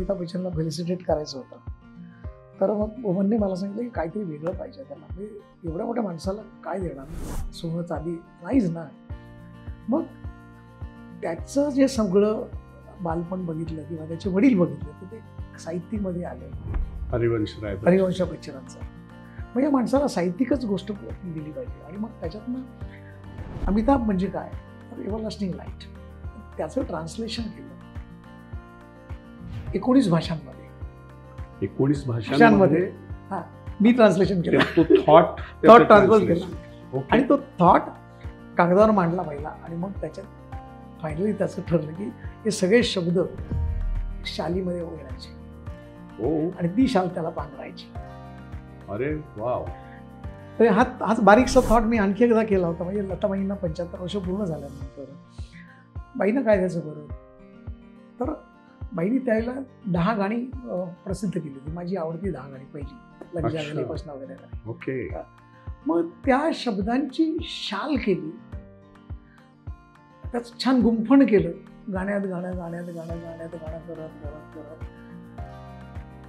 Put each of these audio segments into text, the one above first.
Amitabh बच्चनला felicitate करायचं होतं. तर मग बोमनने मला सांगितलं की काहीतरी वेगळं पाहिजे त्याला, म्हणजे एवढ्या मोठ्या माणसाला काय देणार, सोनं चांदी नाहीच ना. मग त्याचं जे सगळं बालपण बघितलं किंवा त्याचे वडील बघितले तर ते साहित्यमध्ये आलं. हरिवंश बच्चनांचं मग या माणसाला साहित्यिकच गोष्ट दिली पाहिजे. आणि मग त्याच्यातनं अमिताभ म्हणजे काय तर एव्हरलास्टिंग लाईट, त्याचं ट्रान्सलेशन केलं 19 भाषांमध्ये. 19 भाषांमध्ये हां, मी ट्रान्सलेशन केलं. तो थॉट ट्रान्सफर केला आणि तो थॉट कागदावर मांडला पहिला. आणि मग त्याच्यात फायनली त्याचं ठरलं की हे सगळे शब्द शालीमध्ये येण्याचे आणि ती शाल त्याला पांघरायची. अरे वाव. तर हाच बारीकसा थॉट मी आणखी एकदा केला होता. म्हणजे लताबाईंना 75 वर्ष पूर्ण झाल्यानंतर बाईनं काय द्यायचं बरं, तर बाईंनी त्यावेळेला 10 गाणी प्रसिद्ध केली होती. माझी आवडती 10 गाणी पहिली लग्जा गलीपासून वगैरे. ओके. मग त्या शब्दांची शाल केली, त्याचं छान गुंफण केलं, गाण्यात गाणं गाण्यात गाणं गाण्यात गाणं करत करत करत.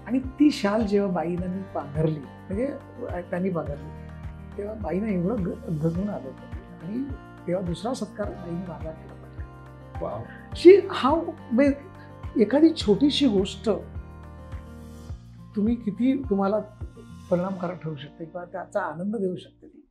आणि ती शाल जेव्हा बाईनं मी पांघरली, म्हणजे त्यांनी पांघरली, तेव्हा बाईनं एवढं गजून आलं होतं. आणि तेव्हा दुसरा सत्कार बाईने माझा केला पाहिजे. एखादी छोटीशी गोष्ट तुम्ही किती तुम्हाला परिणामकारक ठरू शकते किंवा त्याचा आनंद देऊ शकते ती.